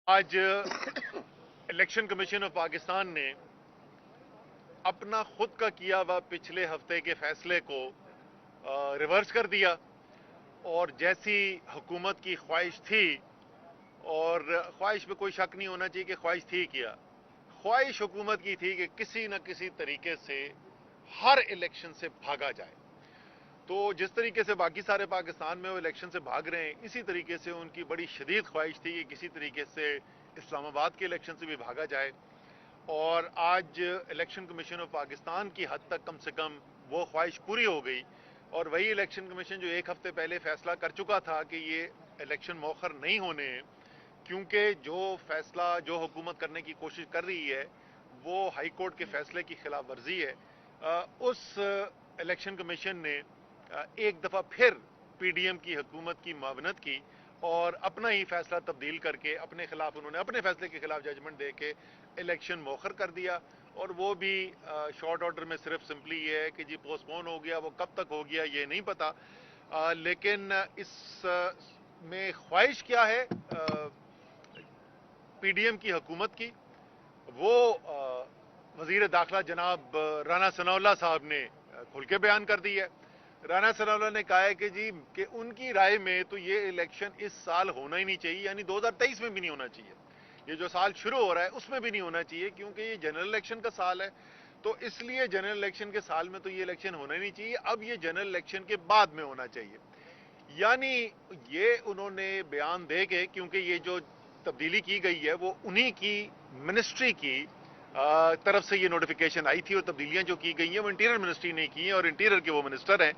آج election commission of Pakistan نے اپنا خود کا کیا ہوا پچھلے ہفتے کے فیصلے کو ریورس کر دیا، اور جیسی حکومت کی خواہش تھی، اور خواہش پہ کوئی شک نہیں ہونا چاہیے کہ خواہش تھی کیا، خواہش حکومت کی تھی کہ کسی نہ کسی طریقے سے ہر الیکشن سے بھاگا جائے۔ تو جس طریقے سے باقی سارے پاکستان میں وہ الیکشن سے بھاگ رہے ہیں، اسی طریقے سے ان کی بڑی شدید خواہش تھی کہ کسی طریقے سے اسلام آباد کے الیکشن سے بھی بھاگا جائے، اور آج الیکشن کمیشن آف پاکستان کی حد تک کم سے کم وہ خواہش پوری ہو گئی، اور وہی الیکشن کمیشن جو ایک ہفتے پہلے فیصلہ کر چکا تھا کہ یہ الیکشن مؤخر نہیں ہونے ہیں، کیونکہ جو فیصلہ جو حکومت کرنے کی کوشش کر رہی ہے وہ ہائی کورٹ کے فیصلے کی خلاف ورزی ہے، اس الیکشن کمیشن نے ایک دفعہ پھر پی ڈی ایم کی حکومت کی معاونت کی اور اپنا ہی فیصلہ تبدیل کر کے اپنے خلاف انہوں نے اپنے فیصلے کے خلاف ججمنٹ دے کے الیکشن مؤخر کر دیا، اور وہ بھی شارٹ آرڈر میں صرف سمپلی یہ ہے کہ جی پوسٹ پون ہو گیا، وہ کب تک ہو گیا یہ نہیں پتا، لیکن اس میں خواہش کیا ہے پی ڈی ایم کی حکومت کی، وہ وزیر داخلہ جناب رانا ثناء اللہ صاحب نے کھل کے بیان کر دی ہے۔ رانا ثناء اللہ نے کہا ہے کہ جی کہ ان کی رائے میں تو یہ الیکشن اس سال ہونا ہی نہیں چاہیے، یعنی 2023 میں بھی نہیں ہونا چاہیے، یہ جو سال شروع ہو رہا ہے اس میں بھی نہیں ہونا چاہیے، کیونکہ یہ جنرل الیکشن کا سال ہے، تو اس لیے جنرل الیکشن کے سال میں تو یہ الیکشن ہونا ہی نہیں چاہیے، اب یہ جنرل الیکشن کے بعد میں ہونا چاہیے۔ یعنی یہ انہوں نے بیان دے کے، کیونکہ یہ جو تبدیلی کی گئی ہے وہ انہی کی منسٹری کی طرف سے یہ نوٹیفیکیشن آئی تھی، اور تبدیلیاں جو کی گئی ہیں وہ انٹیریئر منسٹری نے کی ہیں، اور انٹیریئر کے وہ منسٹر ہیں،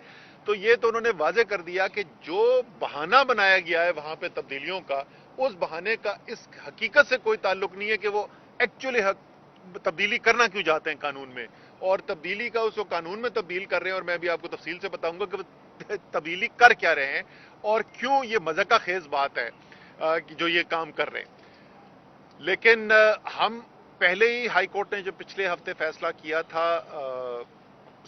تو یہ تو انہوں نے واضح کر دیا کہ جو بہانہ بنایا گیا ہے وہاں پہ تبدیلیوں کا، اس بہانے کا اس حقیقت سے کوئی تعلق نہیں ہے کہ وہ ایکچولی تبدیلی کرنا کیوں چاہتے ہیں قانون میں، اور تبدیلی کا اس کو قانون میں تبدیل کر رہے ہیں، اور میں بھی آپ کو تفصیل سے بتاؤں گا کہ وہ تبدیلی کر کیا رہے ہیں اور کیوں یہ مذاق خیز بات ہے جو یہ کام کر رہے ہیں۔ لیکن ہم پہلے ہی ہائی کورٹ نے جو پچھلے ہفتے فیصلہ کیا تھا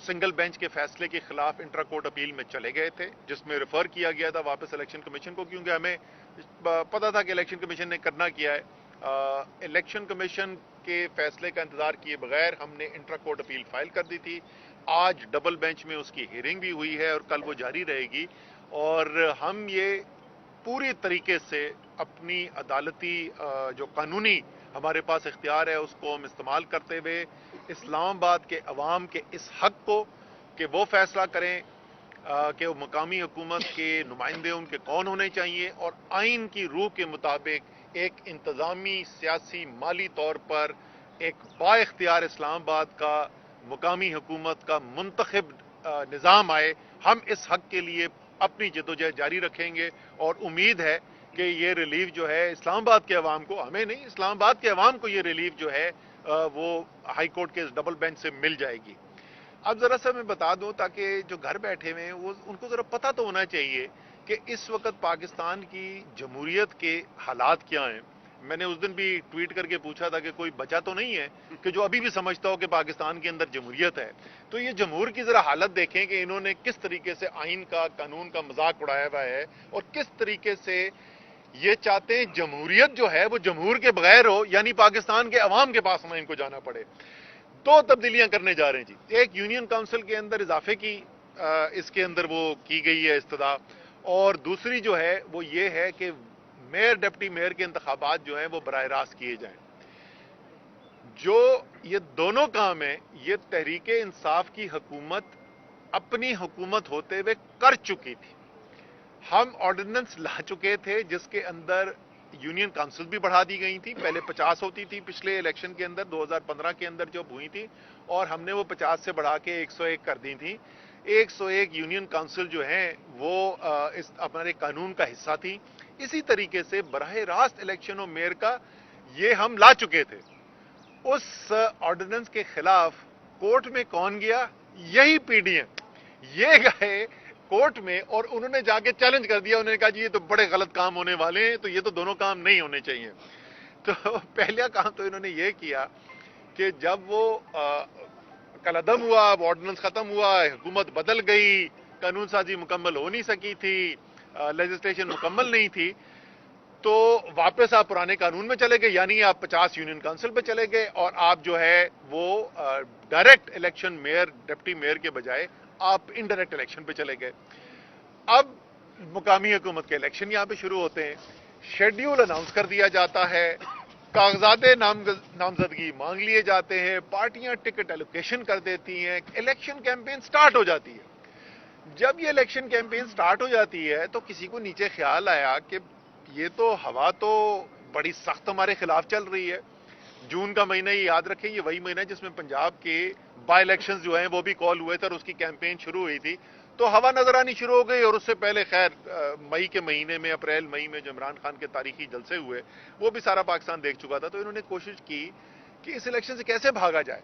سنگل بینچ کے فیصلے کے خلاف انٹرا کورٹ اپیل میں چلے گئے تھے، جس میں ریفر کیا گیا تھا واپس الیکشن کمیشن کو، کیونکہ ہمیں پتا تھا کہ الیکشن کمیشن نے کرنا کیا ہے۔ الیکشن کمیشن کے فیصلے کا انتظار کیے بغیر ہم نے انٹرا کورٹ اپیل فائل کر دی تھی، آج ڈبل بینچ میں اس کی ہیئرنگ بھی ہوئی ہے اور کل وہ جاری رہے گی، اور ہم یہ پوری طریقے سے اپنی عدالتی جو قانونی ہمارے پاس اختیار ہے اس کو ہم استعمال کرتے ہوئے اسلام آباد کے عوام کے اس حق کو کہ وہ فیصلہ کریں کہ وہ مقامی حکومت کے نمائندے ان کے کون ہونے چاہیے، اور آئین کی روح کے مطابق ایک انتظامی سیاسی مالی طور پر ایک با اختیار اسلام آباد کا مقامی حکومت کا منتخب نظام آئے، ہم اس حق کے لیے اپنی جدوجہد جاری رکھیں گے، اور امید ہے کہ یہ ریلیف جو ہے اسلام آباد کے عوام کو، ہمیں نہیں اسلام آباد کے عوام کو یہ ریلیف جو ہے وہ ہائی کورٹ کے ڈبل بینچ سے مل جائے گی۔ اب ذرا سا میں بتا دوں تاکہ جو گھر بیٹھے ہوئے ہیں ان کو ذرا پتہ تو ہونا چاہیے کہ اس وقت پاکستان کی جمہوریت کے حالات کیا ہیں۔ میں نے اس دن بھی ٹویٹ کر کے پوچھا تھا کہ کوئی بچہ تو نہیں ہے کہ جو ابھی بھی سمجھتا ہو کہ پاکستان کے اندر جمہوریت ہے، تو یہ جمہور کی ذرا حالت دیکھیں کہ انہوں نے کس طریقے سے آئین کا قانون کا مذاق اڑایا ہوا ہے، اور کس طریقے سے یہ چاہتے ہیں جمہوریت جو ہے وہ جمہور کے بغیر ہو، یعنی پاکستان کے عوام کے پاس نہ ان کو جانا پڑے۔ دو تبدیلیاں کرنے جا رہے ہیں جی، ایک یونین کونسل کے اندر اضافے کی اس کے اندر وہ کی گئی ہے استدعا، اور دوسری جو ہے وہ یہ ہے کہ میئر ڈپٹی میئر کے انتخابات جو ہیں وہ براہ راست کیے جائیں۔ جو یہ دونوں کام ہیں یہ تحریک انصاف کی حکومت اپنی حکومت ہوتے ہوئے کر چکی تھی۔ ہم آرڈیننس لا چکے تھے جس کے اندر یونین کونسل بھی بڑھا دی گئی تھی، پہلے 50 ہوتی تھی پچھلے الیکشن کے اندر 2015 کے اندر جب ہوئی تھی، اور ہم نے وہ 50 سے بڑھا کے 101 کر دی تھی۔ 101 یونین کونسل جو ہیں وہ اس ہمارے قانون کا حصہ تھی۔ اسی طریقے سے براہ راست الیکشن اور میئر کا یہ ہم لا چکے تھے۔ اس آرڈیننس کے خلاف کورٹ میں کون گیا؟ یہی پی ڈی ایم، یہ گئے کورٹ میں اور انہوں نے جا کے چیلنج کر دیا، انہوں نے کہا جی یہ تو بڑے غلط کام ہونے والے ہیں، تو یہ تو دونوں کام نہیں ہونے چاہیے۔ تو پہلا کام تو انہوں نے یہ کیا کہ جب وہ کل عدم ہوا، اب آرڈیننس ختم ہوا، حکومت بدل گئی، قانون سازی مکمل ہو نہیں سکی تھی، لیجسلیشن مکمل نہیں تھی، تو واپس آپ پرانے قانون میں چلے گئے، یعنی آپ 50 یونین کونسل پہ چلے گئے اور آپ جو ہے وہ direct election mayor deputy mayor کے بجائے آپ انڈائریکٹ الیکشن پہ چلے گئے۔ اب مقامی حکومت کے الیکشن یہاں پہ شروع ہوتے ہیں، شیڈیول اناؤنس کر دیا جاتا ہے، کاغذات نامزدگی مانگ لیے جاتے ہیں، پارٹیاں ٹکٹ ایلوکیشن کر دیتی ہیں، الیکشن کیمپین سٹارٹ ہو جاتی ہے۔ جب یہ الیکشن کیمپین سٹارٹ ہو جاتی ہے تو کسی کو نیچے خیال آیا کہ یہ تو ہوا تو بڑی سخت ہمارے خلاف چل رہی ہے۔ جون کا مہینہ، یہ یاد رکھیں، یہ وہی مہینہ ہے جس میں پنجاب کے بائی الیکشنز جو ہیں وہ بھی کال ہوئے تھے اور اس کی کیمپین شروع ہوئی تھی، تو ہوا نظر آنی شروع ہو گئی۔ اور اس سے پہلے خیر مئی کے مہینے میں، اپریل مئی میں جو عمران خان کے تاریخی جلسے ہوئے وہ بھی سارا پاکستان دیکھ چکا تھا، تو انہوں نے کوشش کی کہ اس الیکشن سے کیسے بھاگا جائے۔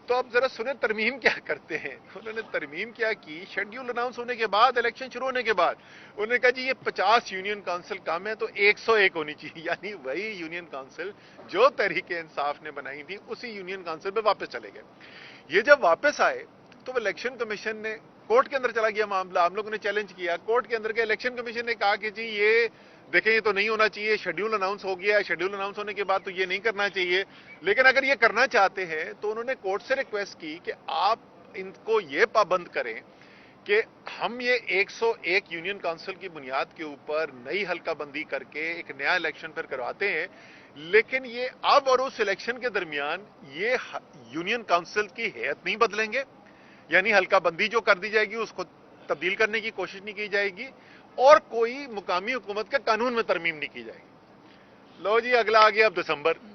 تو اب ذرا سنیں ترمیم کیا کرتے ہیں۔ انہوں نے ترمیم کیا کی، شیڈیول اناؤنس ہونے کے بعد، الیکشن شروع ہونے کے بعد انہوں نے کہا جی یہ 50 یونین کونسل کم ہے تو 101 ہونی چاہیے، یعنی وہی یونین کونسل جو تحریک انصاف نے بنائی تھی اسی یونین کونسل پہ واپس چلے گئے۔ یہ جب واپس آئے تو الیکشن کمیشن نے کورٹ کے اندر چلا گیا معاملہ، ہم لوگوں نے چیلنج کیا کورٹ کے اندر کے، الیکشن کمیشن نے کہا کہ جی یہ دیکھیں یہ تو نہیں ہونا چاہیے، شیڈیول اناؤنس ہو گیا ہے، شیڈیول اناؤنس ہونے کے بعد تو یہ نہیں کرنا چاہیے، لیکن اگر یہ کرنا چاہتے ہیں تو انہوں نے کورٹ سے ریکویسٹ کی کہ آپ ان کو یہ پابند کریں کہ ہم یہ 101 یونین کونسل کی بنیاد کے اوپر نئی حلقہ بندی کر کے ایک نیا الیکشن پھر کرواتے ہیں، لیکن یہ اب اور اس الیکشن کے درمیان یہ یونین کونسل کی ہیئت نہیں بدلیں گے، یعنی حلقہ بندی جو کر دی جائے گی اس کو تبدیل کرنے کی کوشش نہیں کی جائے گی، اور کوئی مقامی حکومت کے قانون میں ترمیم نہیں کی جائے گی۔ لو جی اگلا آ گیا اب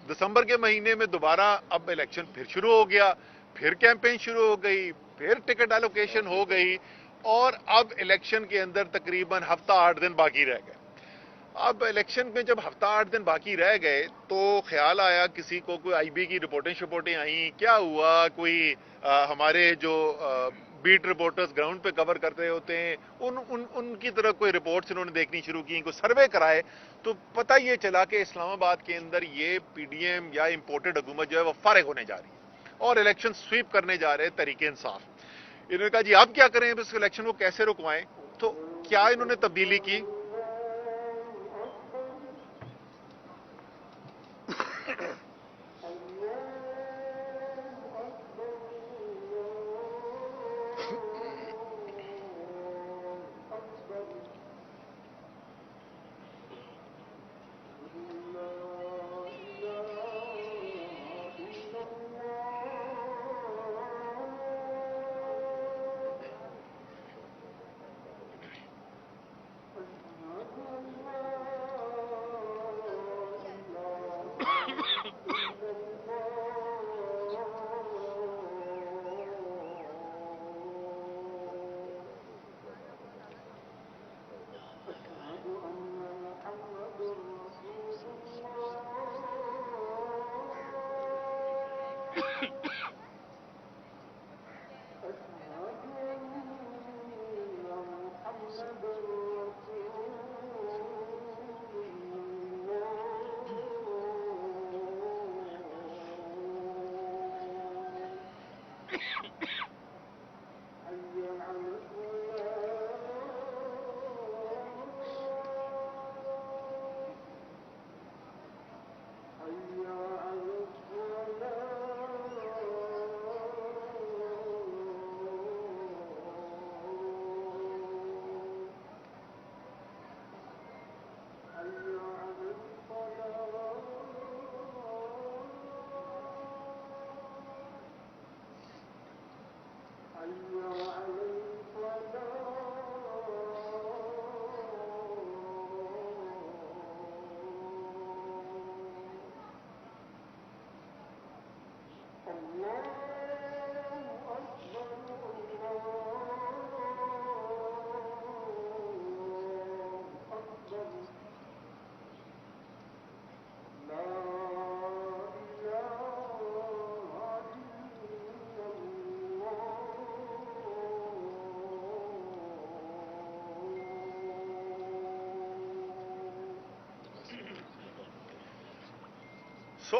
دسمبر کے مہینے میں دوبارہ اب الیکشن پھر شروع ہو گیا، پھر کیمپین شروع ہو گئی، پھر ٹکٹ ایلوکیشن ہو گئی، اور اب الیکشن کے اندر تقریباً ہفتہ 8 دن باقی رہ گئے۔ اب الیکشن میں جب ہفتہ 8 دن باقی رہ گئے تو خیال آیا کسی کو، کوئی آئی بی کی رپورٹیں آئیں، کیا ہوا، کوئی ہمارے جو بیٹ رپورٹرز گراؤنڈ پہ کور کرتے ہوتے ہیں ان کی طرف کوئی رپورٹس انہوں نے دیکھنی شروع کی، کوئی سروے کرائے، تو پتہ یہ چلا کہ اسلام آباد کے اندر یہ پی ڈی ایم یا امپورٹڈ حکومت جو ہے وہ فارغ ہونے جا رہی ہے اور الیکشن سویپ کرنے جا رہے تحریک انصاف۔ انہوں نے کہا جی اب کیا کریں، اس الیکشن کو کیسے رکوائیں؟ تو کیا انہوں نے تبدیلی کی؟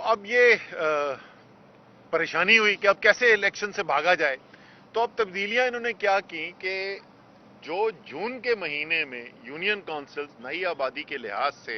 اب یہ پریشانی ہوئی کہ اب کیسے الیکشن سے بھاگا جائے، تو اب تبدیلیاں انہوں نے کیا کی کہ جو جون کے مہینے میں یونین کونسلز نئی آبادی کے لحاظ سے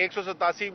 187